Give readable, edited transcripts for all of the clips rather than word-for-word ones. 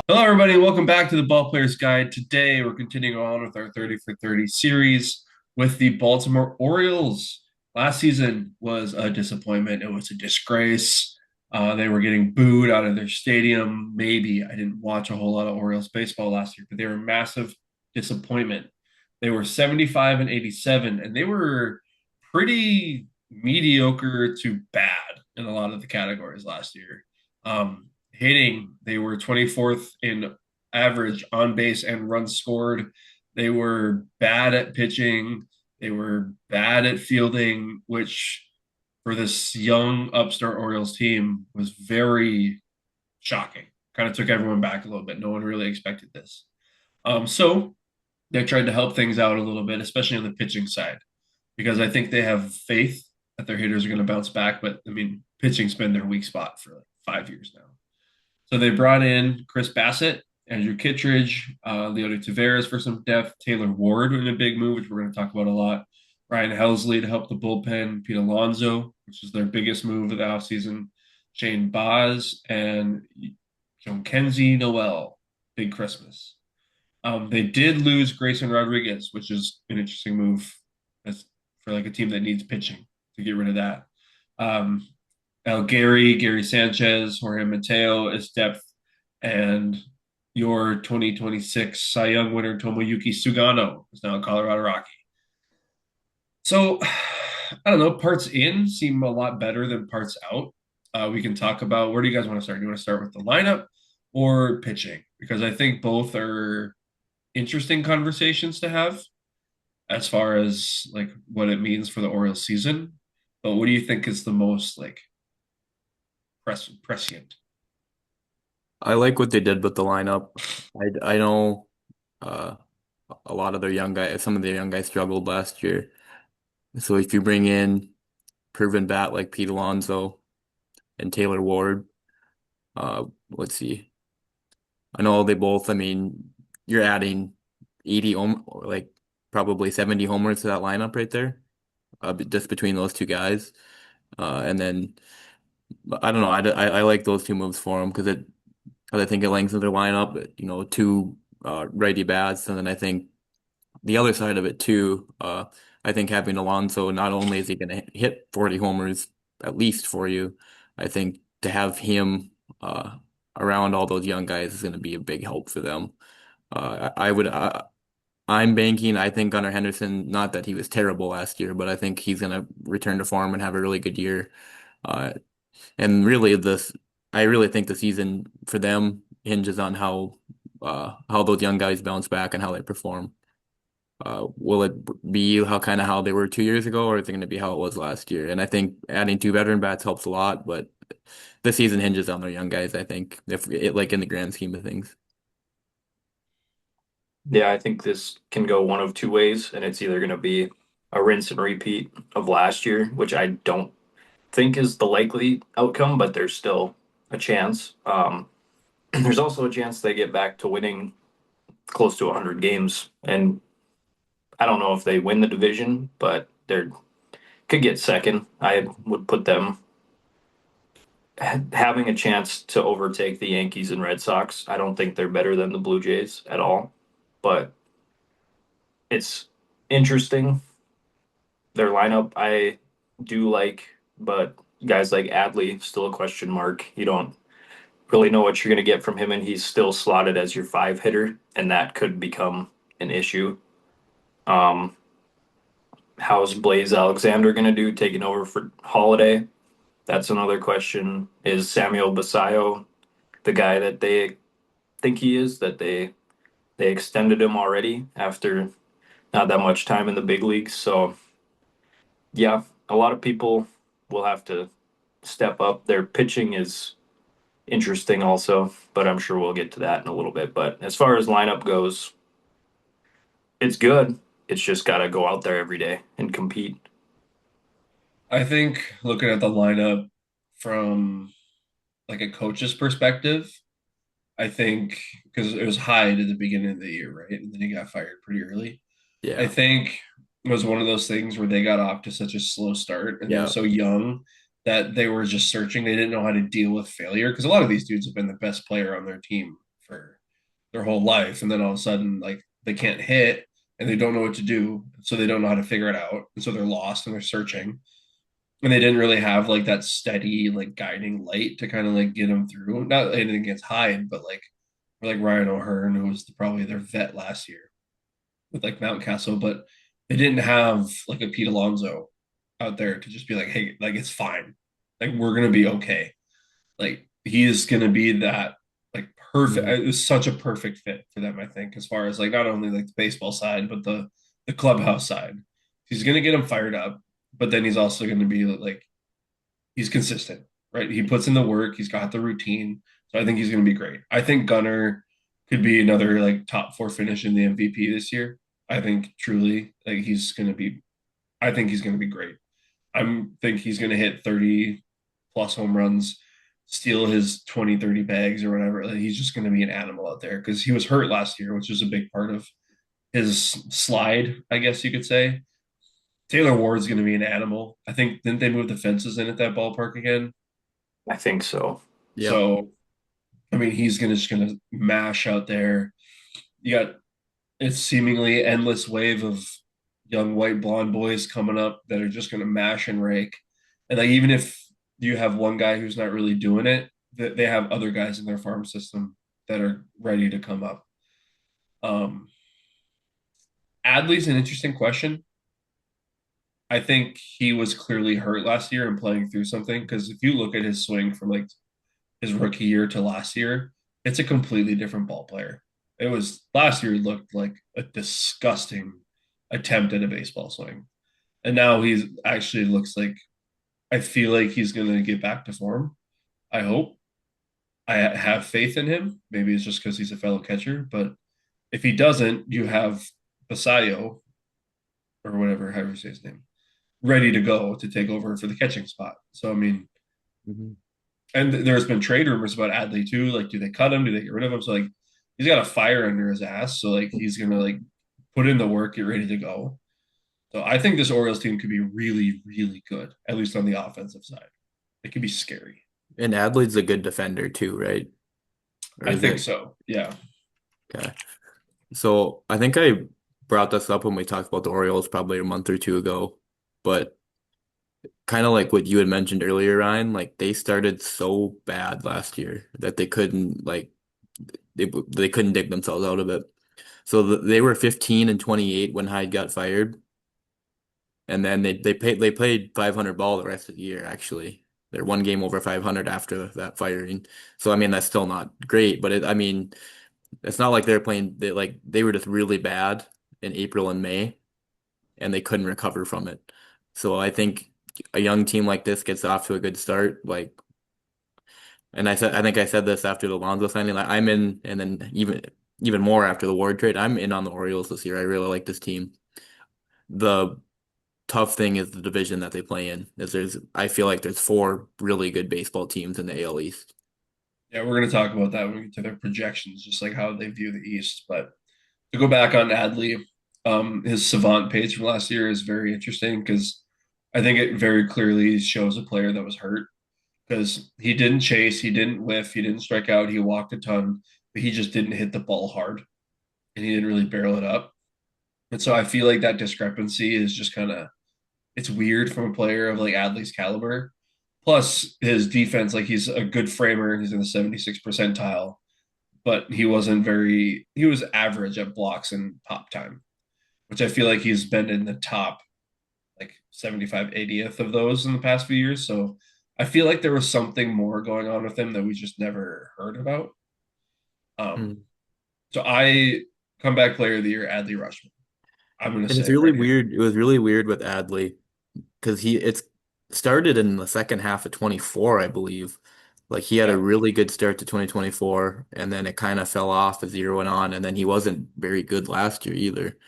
Hello, everybody. Welcome back to the Ball Players Guide. Today, we're continuing on with our 30 for 30 series with the Baltimore Orioles. Last season was a disappointment. It was a disgrace. They were getting booed out of their stadium. Maybe I didn't watch a whole lot of Orioles baseball last year, but they were a massive disappointment. They were 75 and 87, and they were pretty mediocre to bad in a lot of the categories last year. Hitting, they were 24th in average on base and runs scored. They were bad at pitching. They were bad at fielding, which for this young upstart Orioles team was very shocking. Kind of took everyone back a little bit. No one really expected this. So they tried to help things out a little bit, especially on the pitching side, because I think they have faith that their hitters are going to bounce back. But I mean, pitching's been their weak spot for like 5 years now. So they brought in Chris Bassett, Andrew Kittredge, Leody Taveras for some depth, Taylor Ward in a big move, which we're going to talk about a lot. Ryan Helsley to help the bullpen, Pete Alonso, which is their biggest move of the offseason, Shane Baz, and Joan Kenzie Noel. Big Christmas. They did lose Grayson Rodriguez, which is an interesting move as for like a team that needs pitching to get rid of that. Um, Gary Sanchez, Jorge Mateo is depth, and your 2026 Cy Young winner Tomoyuki Sugano is now a Colorado Rocky. So I don't know. Parts in seem a lot better than parts out. We can talk about where do you guys want to start? Do you want to start with the lineup or pitching? Because I think both are interesting conversations to have as far as like what it means for the Orioles season. But what do you think is the most like prescient? I like what they did with the lineup. I know uh, a lot of their young guys, some of their young guys struggled last year. So if you bring in proven bat like Pete Alonso and Taylor Ward, let's see. I know they both, I mean, you're adding 80 or like probably 70 homers to that lineup right there, just between those two guys. And then I don't know, I like those two moves for them because I think it lengthens their lineup, two righty bats, and then I think the other side of it too, I think having Alonso, not only is he going to hit 40 homers at least for you, I think to have him around all those young guys is going to be a big help for them. I'm banking, I think Gunnar Henderson, not that he was terrible last year, but I think he's going to return to form and have a really good year. Uh, and really, I really think the season for them hinges on how those young guys bounce back and how they perform. Will it be how they were 2 years ago, or is it going to be how it was last year? And I think adding two veteran bats helps a lot, but the season hinges on their young guys, I think, if it like in the grand scheme of things. Yeah, I think this can go one of two ways, and it's either going to be a rinse and repeat of last year, which I don't think is the likely outcome, but there's still a chance. There's also a chance they get back to winning close to 100 games, and I don't know if they win the division, but they could get second. I would put them having a chance to overtake the Yankees and Red Sox. I don't think they're better than the Blue Jays at all, but it's interesting. Their lineup I do like, but guys like Adley still a question mark. You don't really know what you're going to get from him, and he's still slotted as your five hitter, and that could become an issue. Um, how's Blaze Alexander going to do taking over for Holiday? That's another question. Is Samuel Basayo the guy that they think he is? That they extended him already after not that much time in the big leagues. So yeah, a lot of people will have to step up. Their pitching is interesting also, but I'm sure we'll get to that in a little bit. But as far as lineup goes, it's good. It's just got to go out there every day and compete. I think looking at the lineup from like a coach's perspective, I think because it was Hyde at the beginning of the year, right? And then he got fired pretty early. I Yeah, think it was one of those things where they got off to such a slow start and they were yeah, so young that they were just searching. They didn't know how to deal with failure because a lot of these dudes have been the best player on their team for their whole life, and then all of a sudden, like they can't hit and they don't know what to do, so they don't know how to figure it out, and so they're lost and they're searching, and they didn't really have like that steady like guiding light to kind of like get them through. Not anything against Hyde, but like Ryan O'Hearn, who was probably their vet last year with like Mountcastle, but they didn't have like a Pete Alonso out there to just be like, hey, like it's fine, like we're gonna be okay. Like he is gonna be that like perfect. Mhm. It was such a perfect fit for them, I think, as far as like not only like the baseball side, but the clubhouse side. He's gonna get them fired up, but then he's also gonna be like he's consistent, right? He puts in the work, he's got the routine. So I think he's gonna be great. I think Gunner could be another like top four finish in the MVP this year. I think truly like he's gonna be I think he's gonna be great. I think he's gonna hit 30 plus home runs, steal his 20, 30 bags or whatever. Like, he's just gonna be an animal out there because he was hurt last year, which was a big part of his slide, I guess you could say. Taylor Ward's going to be an animal. I think didn't they move the fences in at that ballpark again? I think so. Yep. So I mean, he's gonna just gonna mash out there. You got it's seemingly endless wave of young white blonde boys coming up that are just gonna mash and rake. And like even if you have one guy who's not really doing it, that they have other guys in their farm system that are ready to come up. Um, Adley's an interesting question. I think he was clearly hurt last year and playing through something because if you look at his swing from like his rookie year to last year, it's a completely different ball player. It was last year looked like a disgusting attempt at a baseball swing. And now he's actually looks like I feel like he's gonna get back to form. I hope. I have faith in him. Maybe it's just because he's a fellow catcher, but if he doesn't, you have Basayo or whatever, however you say his name, ready to go to take over for the catching spot. So I mean, Mhm. and there's been trade rumors about Adley too. Like, do they cut him? Do they get rid of him? So like, he's got a fire under his ass. So like, he's gonna like put in the work, get ready to go. So I think this Orioles team could be really, really good, at least on the offensive side. It could be scary. And Adley's a good defender too, right? Or I is think it so. Yeah. okay? So I think I brought this up when we talked about the Orioles probably a month or two ago, but kind of like what you had mentioned earlier, Ryan, like they started so bad last year that they couldn't like they couldn't dig themselves out of it. So they were 15 and 28 when Hyde got fired, and then they played 500 ball the rest of the year. Actually, they're one game over 500 after that firing. So I mean that's still not great, but I mean it's not like they're playing they were just really bad in April and May, and they couldn't recover from it. So I think a young team like this gets off to a good start, like. And I think I said this after the Lonzo signing. Like I'm in, and then even more after the Ward trade, I'm in on the Orioles this year. I really like this team. The tough thing is the division that they play in. I feel like there's four really good baseball teams in the AL East. Yeah, we're gonna talk about that when we get to their projections, just like how they view the East. But to go back on Adley, his savant page from last year is very interesting because I think it very clearly shows a player that was hurt because he didn't chase, he didn't whiff, he didn't strike out, he walked a ton, but he just didn't hit the ball hard and he didn't really barrel it up. And so I feel like that discrepancy is just kind of it's weird from a player of like Adley's caliber. Plus his defense, like he's a good framer, he's in the 76th percentile, but he was average at blocks and pop time, which I feel like he's been in the top like 75, 80th of those in the past few years. So I feel like there was something more going on with him that we just never heard about. Um, Hmm. so I comeback player of the year, Adley Rushman. I'm gonna And it's say it really right here. weird. It was really weird with Adley because it's started in the second half of 24, I believe. Like he had a Yeah. really good start to 2024, and then it kind of fell off as the year went on, and then he wasn't very good last year either.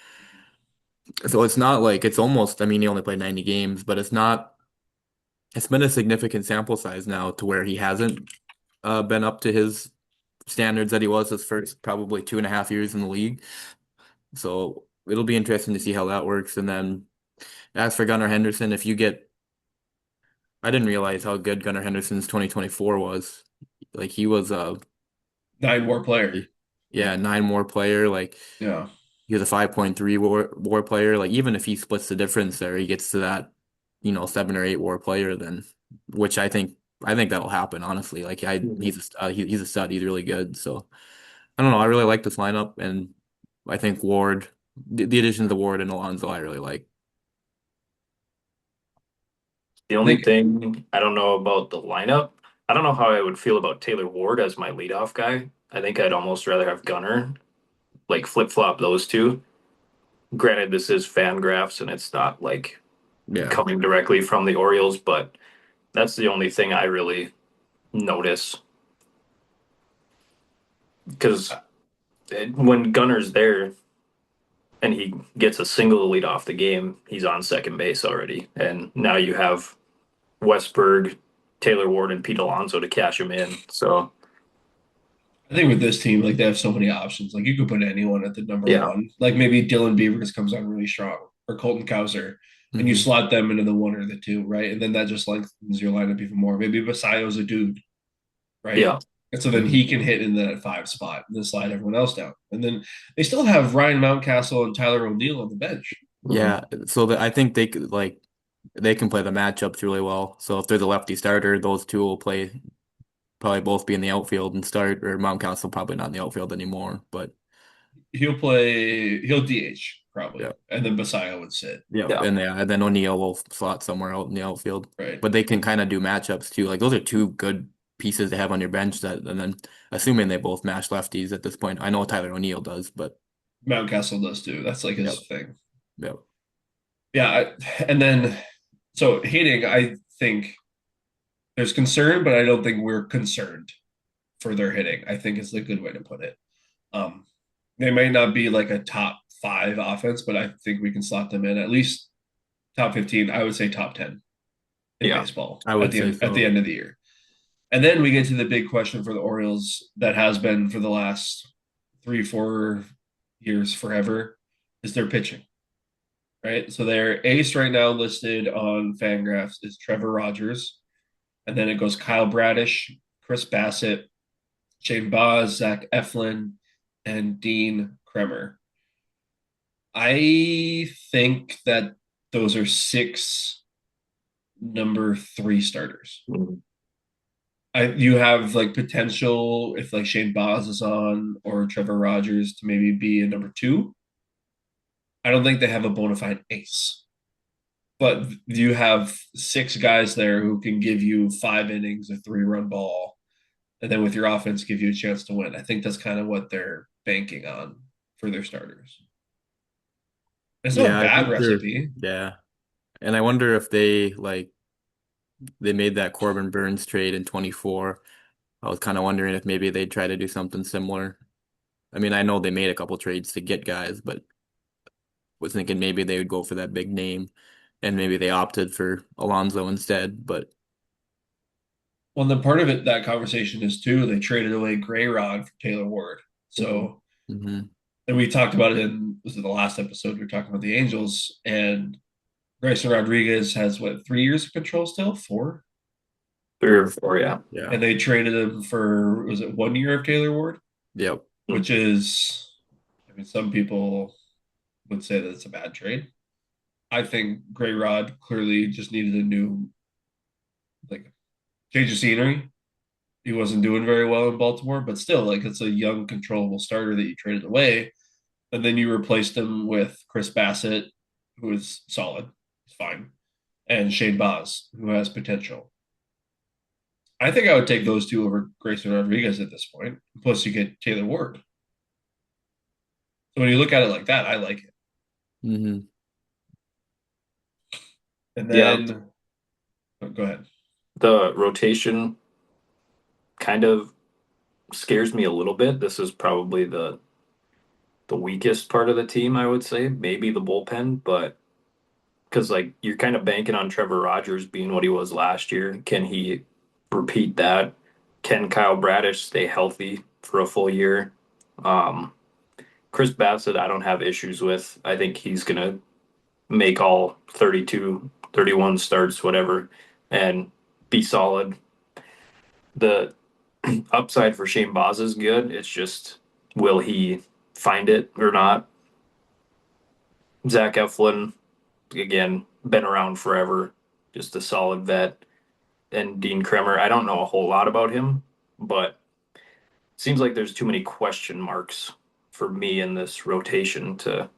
So it's not like it's almost, I mean, he only played 90 games, but it's been a significant sample size now to where he hasn't been up to his standards that he was his first probably 2.5 years in the league. So it'll be interesting to see how that works. And then as for Gunnar Henderson, I didn't realize how good Gunnar Henderson's 2024 was. Like he was 9 war player. yeah, 9 WAR player. Like Yeah. he's a 5.3 WAR player. Like even if he splits the difference there, he gets to that, 7 or 8 WAR player. Then, which I think that'll happen. Honestly, like Mhm. he's a stud. He's really good. So I don't know. I really like this lineup, and I think Ward, the additions of Ward and Alonso, I really like. The I only think thing I don't know about the lineup, I don't know how I would feel about Taylor Ward as my leadoff guy. I think I'd almost rather have Gunner, like flip flop those two. Granted, this is fan graphs and it's not like Yeah, coming directly from the Orioles, but that's the only thing I really notice because when Gunner's there and he gets a single lead off the game, he's on second base already. And now you have Westberg, Taylor Ward, and Pete Alonso to cash him in. So, I think with this team, like they have so many options. Like you could put anyone at the number yeah. one. Like maybe Dylan Beavers comes on really strong, or Colton Cowser, and you hmm slot them into the one or the two, right? And then that just lengthens your lineup even more. Maybe Basayo's a dude, right? Yeah. And so then hmm he can hit in that five spot and then slide everyone else down. And then they still have Ryan Mountcastle and Tyler O'Neill on the bench. Mhm. Yeah, so I think they can play the matchups really well. So if they're the lefty starter, those two will probably both be in the outfield and start, or Mountcastle probably not in the outfield anymore. But He'll DH yeah, probably, and then Basayo would sit, yeah, Yeah. and then O'Neill will slot somewhere out in the outfield. right? But they can kind of do matchups too. Like those are two good pieces to have on your bench. And then assuming they both mash lefties at this point, I know Tyler O'Neill does, but Mountcastle does too. That's like yep, his thing. yep, Yeah, and then so hitting, I think there's concern, but I don't think we're concerned for their hitting. I think is the good way to put it. Um, they may not be like a top five offense, but I think we can slot them in at least top 15. I would say top 10 in Yeah. baseball I at would the say end so. of the year. And then we get to the big question for the Orioles that has been for the last 3, 4 years forever is their pitching, right? So their ace right now listed on Fangraphs is Trevor Rogers, and then it goes Kyle Bradish, Chris Bassett, Shane Baz, Zach Eflin, and Dean Kremer. I think that those are six number three starters. Mhm. You have like potential if like Shane Baz is on or Trevor Rogers to maybe be a number two. I don't think they have a bona fide ace, but you have six guys there who can give you 5 innings, a 3 run ball, and then with your offense give you a chance to win. I think that's kind of what they're banking on for their starters. It's not a Yeah, I bad think recipe. yeah. And I wonder if they made that Corbin Burns trade in 24. I was kind of wondering if maybe they'd try to do something similar. I mean, I know they made a couple trades to get guys, but was thinking maybe they would go for that big name and maybe they opted for Alonso instead. But Well, then part of it, that conversation is too, they traded away Gray Rod for Taylor Ward. Mhm. So, hmm and we talked about it in, was it the last episode? We were talking about the Angels, and Grayson Rodriguez has what, 3 years of control still? Four? 3 or 4, yeah. yeah. And they traded him for, was it 1 year of Taylor Ward? Yep. Mhm. Which is, I mean, some people would say that it's a bad trade. I think Gray Rod clearly just needed a new, like, change of scenery. He wasn't doing very well in Baltimore, but still, like, it's a young, controllable starter that you traded away. And then you replaced him with Chris Bassett, who is solid, he's fine, and Shane Baz, who has potential. I think I would take those two over Grayson Rodriguez at this point. Plus, you get Taylor Ward. So when you look at it like that, I like it. hmm And Yeah. then, oh, go ahead. The rotation kind of scares me a little bit. This is probably the weakest part of the team, I would say. Maybe the bullpen, but because like you're kind of banking on Trevor Rogers being what he was last year. Can he repeat that? Can Kyle Bradish stay healthy for a full year? Um, Chris Bassett, I don't have issues with. I think he's gonna make all 32, 31 starts, whatever, and be solid. The upside for Shane Baz is good. It's just Will he find it or not? Zach Eflin, again, been around forever, just a solid vet. And Dean Kremer, I don't know a whole lot about him, but it seems like there's too many question marks for me in this rotation to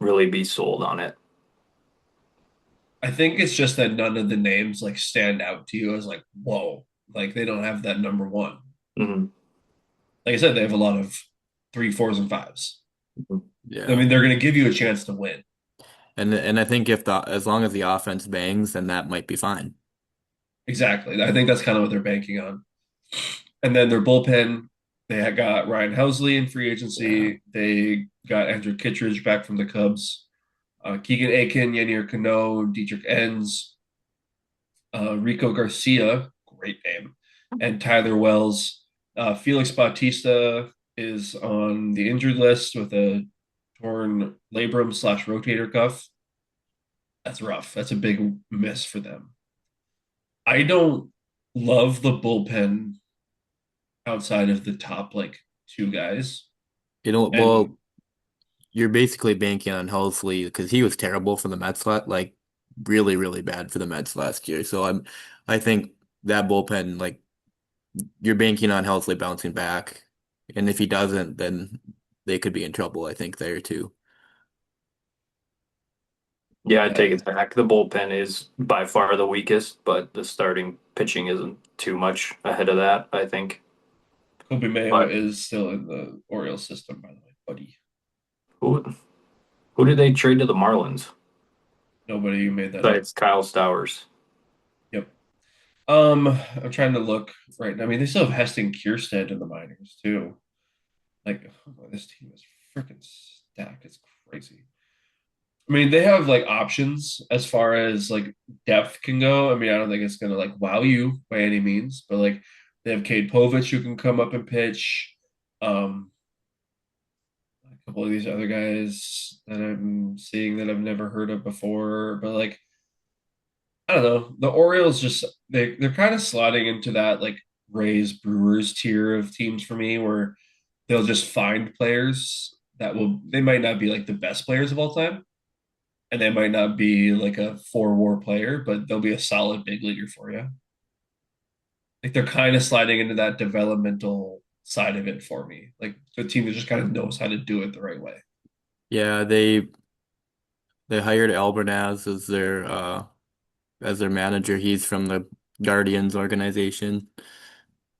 really be sold on it. I think it's just that none of the names like stand out to you as like, whoa, like they don't have that number one. Mhm. Like I said, they have a lot of three, fours, and fives. I Yeah. mean, they're going to give you a chance to win. And I think if the as long as the offense bangs, then that might be fine. Exactly. I think that's kind of what they're banking on. And then their bullpen, they had got Ryan Housley in free Yeah. agency. They got Andrew Kittredge back from the Cubs. Keegan Aiken, Yenier Cano, Dietrich Enns, Rico Garcia, great name, and Tyler Wells. Felix Bautista is on the injured list with a torn labrum slash rotator cuff. That's rough. That's a big miss for them. I don't love the bullpen outside of the top like two guys. Well, And you're basically banking on Housley because he was terrible for the Mets, like really, really bad for the Mets last year. So I think that bullpen, like you're banking on Housley bouncing back, and if he doesn't, then they could be in trouble. I think there too. Yeah, I take yeah, it back. The bullpen is by far the weakest, but the starting pitching isn't too much ahead of that, I think. Kobe Mayo But is still in the Orioles system, by the way, buddy. who who did they trade to the Marlins? Nobody made that up. Besides Kyle Stowers. Yep. I'm trying to look right now. I mean, they still have Heston Kierstead in the minors too. Like, oh, this team is freaking stacked. It's crazy. I mean, they have like options as far as like depth can go. I mean, I don't think it's gonna like wow you by any means, but like they have Cade Povich who can come up and pitch. Um, a couple of these other guys that I'm seeing that I've never heard of before, but like I don't know. The Orioles just they're kind of slotting into that like Rays Brewers tier of teams for me where they'll just find players that will they might not be like the best players of all time and they might not be like a four war player, but they'll be a solid big leaguer for you. Like they're kind of sliding into that developmental side of it for me. Like the team that just kind of knows how to do it the right way. Yeah, they hired Albernaz as their manager. He's from the Guardians organization.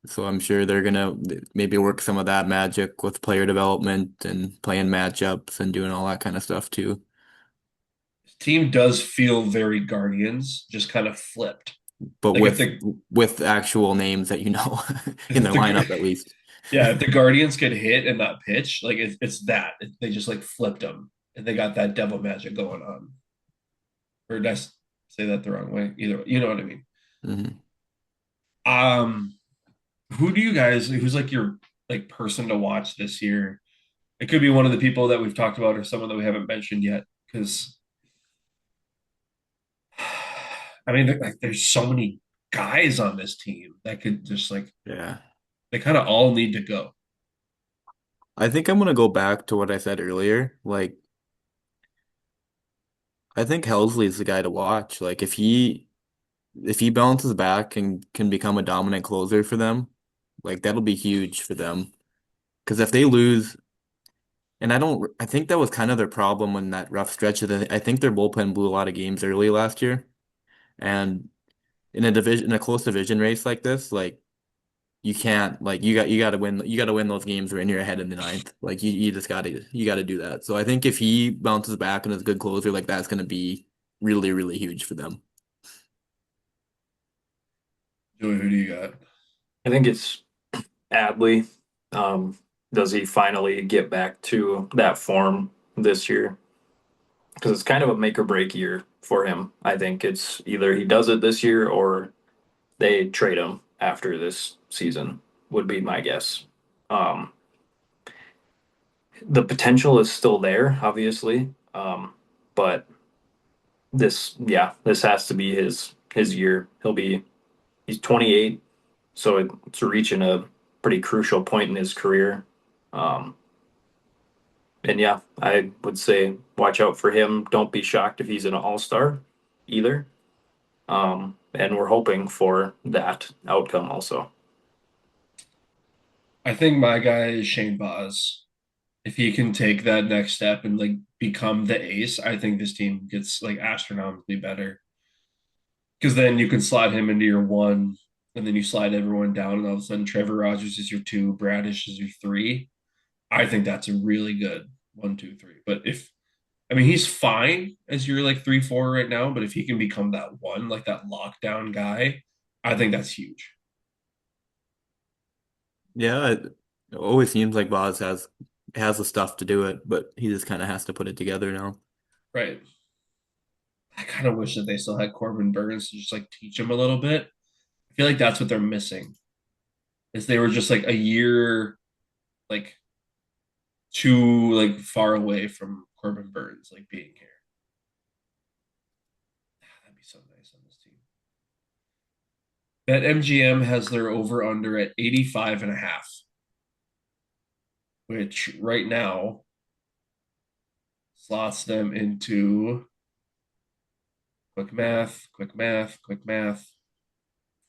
So I'm sure they're gonna maybe work some of that magic with player development and playing matchups and doing all that kind of stuff too. This team does feel very Guardians, just kind of flipped. But Like if the with actual names that you know in if their the lineup at least. yeah, if the Guardians could hit and not pitch, like it's that they just like flipped them and they got that devil magic going on. Or did I say that the wrong way? Either you know what I mean. Mhm. Um, who do you guys? Who's like your like person to watch this year? It could be one of the people that we've talked about or someone that we haven't mentioned yet. Because I mean, like there's so many guys on this team that could just like Yeah. they kind of all need to go. I think I'm gonna go back to what I said earlier. Like I think Helsley's the guy to watch. Like if he bounces back and can become a dominant closer for them, like that'll be huge for them. Because if they lose, and I think that was kind of their problem when that rough stretch of I think their bullpen blew a lot of games early last year. And in a close division race like this, like you can't like you gotta win those games when you're ahead in the ninth. Like you gotta do that. So I think if he bounces back and is a good closer, like that's gonna be really, really huge for them. Joey, who do you got? I think it's Adley. Um, does he finally get back to that form this year? Because it's kind of a make or break year for him. I think it's either he does it this year or they trade him after this season, would be my guess. Um, the potential is still there, obviously. But this has to be his year. He's 28, so it's reaching a pretty crucial point in his career. Um, and yeah, I would say watch out for him. Don't be shocked if he's an all-star either. And we're hoping for that outcome also. I think my guy is Shane Baz. If he can take that next step and like become the ace, I think this team gets like astronomically better. Because then you can slide him into your one, and then you slide everyone down, and all of a sudden Trevor Rogers is your two, Bradish is your three. I think that's a really good one, two, three. But if I mean he's fine as your like three, four right now, but if he can become that one, like that lockdown guy, I think that's huge. Yeah, it always seems like Boz has the stuff to do it, but he just kind of has to put it together now. Right. I kind of wish that they still had Corbin Burns to just like teach him a little bit. I feel like that's what they're missing. Is they were just like a year like too like far away from Corbin Burns like being here. That'd be so nice on this team. BetMGM has their over under at 85 and a half, which right now slots them into quick math,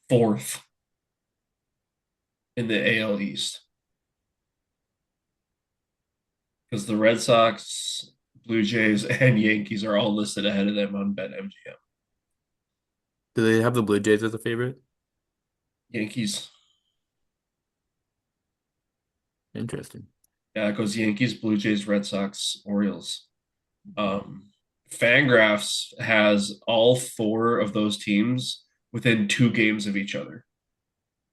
fourth in the AL East. Because the Red Sox, Blue Jays, and Yankees are all listed ahead of them on BetMGM. Do they have the Blue Jays as a favorite? Yankees, Interesting. yeah, it goes Yankees, Blue Jays, Red Sox, Orioles. Um, Fangraphs has all four of those teams within 2 games of each other.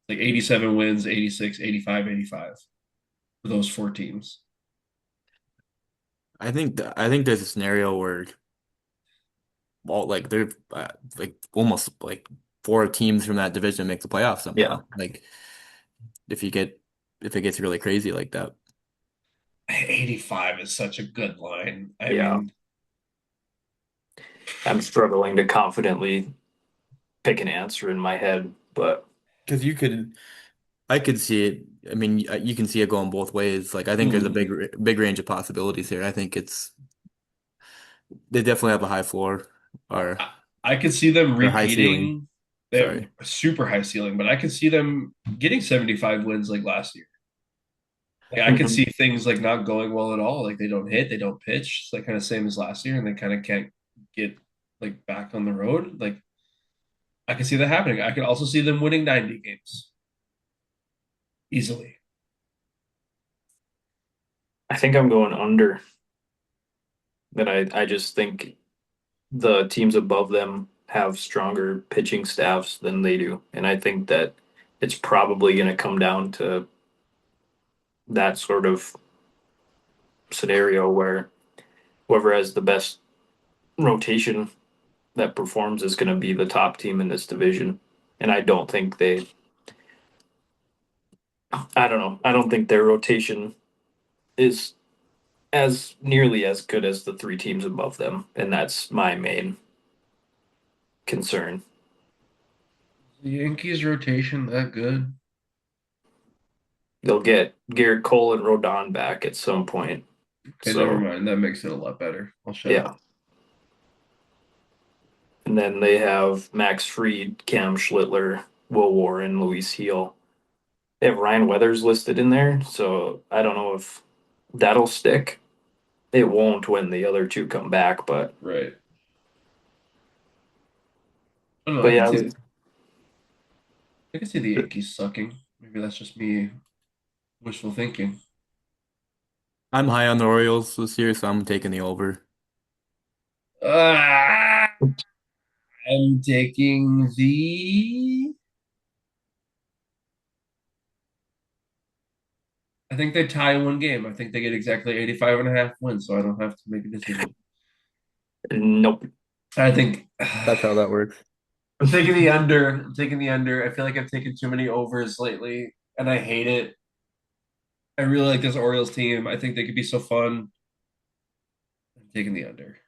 Like 87 wins, 86, 85, 85 for those four teams. I think there's a scenario where all like they're like almost like four teams from that division make the playoffs Yeah. somehow. Like if you get if it gets really crazy like that. 85 is such a good line. I Yeah. mean, I'm struggling to confidently pick an answer in my head, but Because I could see it. I mean, you can see it going both ways. Like I think there's a hmm, big range of possibilities here. I think they definitely have a high floor or I could see them or high ceiling. repeating that Sorry. super high ceiling, but I could see them getting 75 wins like last year. Like I could Mhm. see things like not going well at all. Like they don't hit, they don't pitch. It's like kind of same as last year, and they kind of can't get like back on the road. Like I could see that happening. I could also see them winning 90 games easily. I think I'm going under. That I just think the teams above them have stronger pitching staffs than they do, and I think that it's probably going to come down to that sort of scenario where whoever has the best rotation that performs is going to be the top team in this division. And I don't think I don't know, I don't think their rotation is as nearly as good as the three teams above them. And that's my main concern. The Yankees rotation that good? They'll get Garrett Cole and Rodon back at some point. Okay, never So, mind. That makes it a lot better. I'll shut up. yeah. And then they have Max Fried, Cam Schlittler, Will Warren, Luis Heel. They have Ryan Weathers listed in there. So I don't know if that'll stick. It won't when the other two come back, Right. I don't know. but yeah, I can see the Yankees sucking. Maybe that's just me wishful thinking. I'm high on the Orioles this year, so I'm taking the over. Ah, I'm taking the. I think they tie 1 game. I think they get exactly 85 and a half wins, so I don't have to make a decision. nope. I think That's how that works. I'm taking the under. I'm taking the under. I feel like I've taken too many overs lately, and I hate it. I really like this Orioles team. I think they could be so fun. I'm taking the under.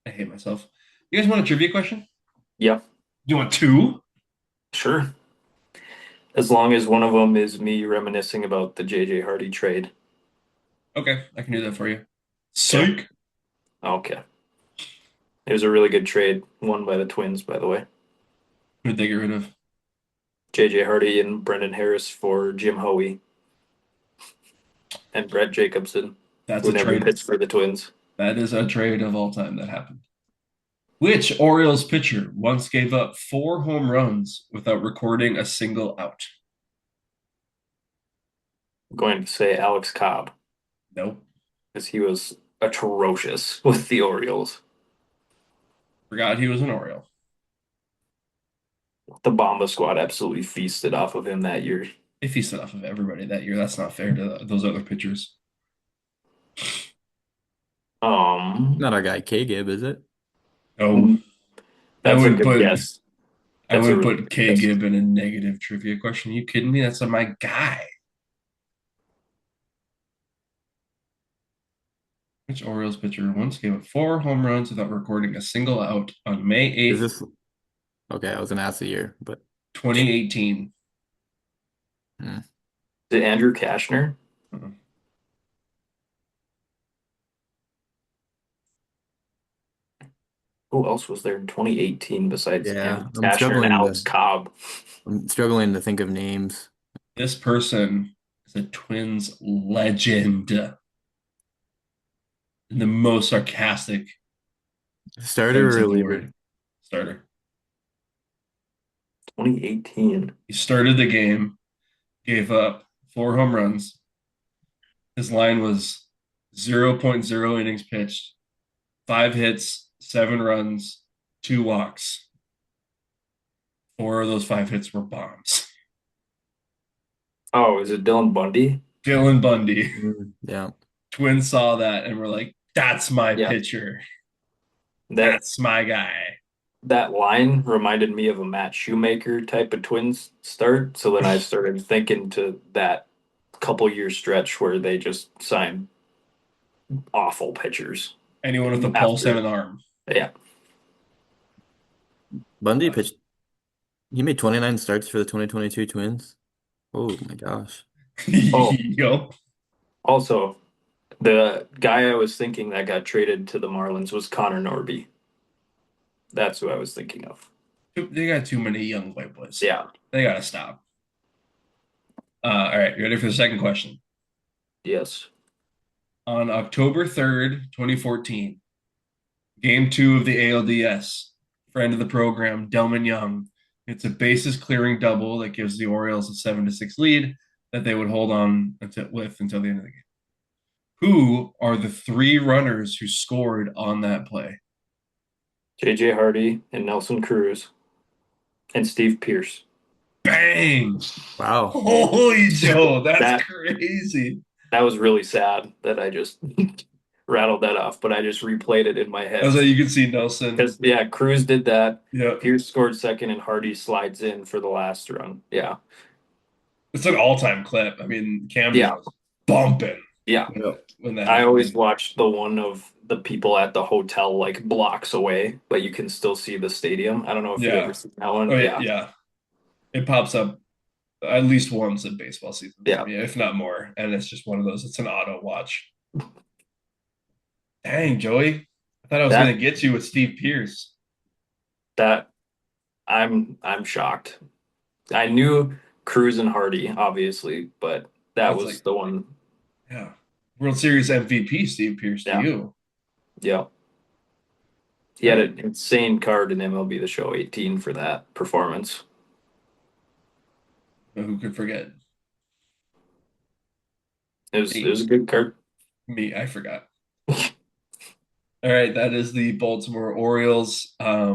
I hate myself. You guys want a trivia question? Yeah, You want two? sure. As long as one of them is me reminiscing about the JJ Hardy trade. Okay, I can do that for you. Okay. Psych. Okay. It was a really good trade, won by the Twins, by the way. Who'd they get rid of? JJ Hardy and Brendan Harris for Jim Hoey and Brett Jacobson, That's who a never trade. pitched for the Twins. That is a trade of all time that happened. Which Orioles pitcher once gave up 4 home runs without recording a single out? I'm going to say Alex Cobb Nope. because he was atrocious with the Orioles. Forgot he was an Oriole. The Bomba squad absolutely feasted off of him that year. They feasted off of everybody that year. That's not fair to those other pitchers. Um, Not our guy K Gib, is it? No, I that's a wouldn't good put guess. I That's a wouldn't really put good K guess. Gibb in a negative trivia question. Are you kidding me? That's my guy. Which Orioles pitcher once gave up 4 home runs without recording a single out on May Is 8th, this okay? I was gonna ask the year, but 2018? hmm. Is it Andrew Kashner? Uh-uh. Who else was there in 2018 besides Yeah, Andrew Kashner and Alex Cobb? I'm struggling to think of names. This person is a Twins legend in the most sarcastic Starter sense or of the reliever? word. Starter. 2018. He started the game, gave up 4 home runs. His line was zero point 0 innings pitched, 5 hits, 7 runs, 2 walks. 4 of those 5 hits were bombs. Oh, is it Dylan Bundy? Dylan Bundy. Yeah. Twins saw that and were like, that's my Yeah. pitcher. That That's my guy. that line reminded me of a Matt Shoemaker type of Twins start. So then I started thinking to that couple year stretch where they just signed awful pitchers Anyone with a pulse and after. an arm. Yeah. Bundy pitched. He made 29 starts for the 2022 Twins. Oh my gosh. Oh, Yo. also the guy I was thinking that got traded to the Marlins was Connor Norby. That's who I was thinking of. They got too many young white boys. Yeah. They got to stop. All right. You ready for the second question? Yes. On October 3rd, 2014, Game 2 of the ALDS, friend of the program, Delman Young, it's a bases clearing double that gives the Orioles a 7-6 lead that they would hold on until the end of the game. Who are the 3 runners who scored on that play? JJ Hardy and Nelson Cruz and Steve Pierce. Bang! Wow. Holy Joe, that's That crazy. that was really sad that I just rattled that off, but I just replayed it in my I was head. like, you can see Nelson. Because yeah, Cruz did that. Yeah, Pierce scored second, and Hardy slides in for the last run. Yeah, it's an all-time clip. I mean, Camden yeah, was bumping yeah. when that I always happened. watched the one of the people at the hotel like blocks away, but you can still see the stadium. I don't know if you ever Yeah. seen that Oh one. yeah, Yeah, yeah. It pops up at least once in baseball season for yeah. me, if not more. And it's just one of those. It's an auto watch. Dang, Joey. I thought I was gonna That get you with Steve Pierce. that I'm shocked. I knew Cruz and Hardy obviously, but that That's was like, the one. yeah. World Series MVP Steve Pierce to Yeah, you. yeah. He All had right. an insane card in MLB The Show 18 for that performance. Who could forget? It was Me. a good card. Me, I forgot. All right, that is the Baltimore Orioles. I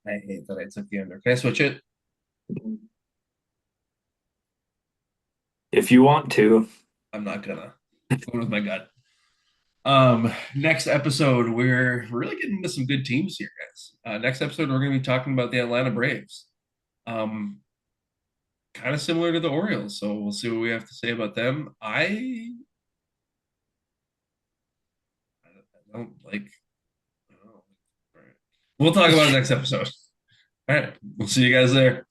hate that I took the under. Can I switch it? If you want to, I'm not gonna. Going with my gut. Next episode, we're really getting into some good teams here, guys. Next episode, we're gonna be talking about the Atlanta Braves. Um, kind of similar to the Orioles, so we'll see what we have to say about them. I don't like. I don't know. All right. We'll talk about it next episode. All right, we'll see you guys there.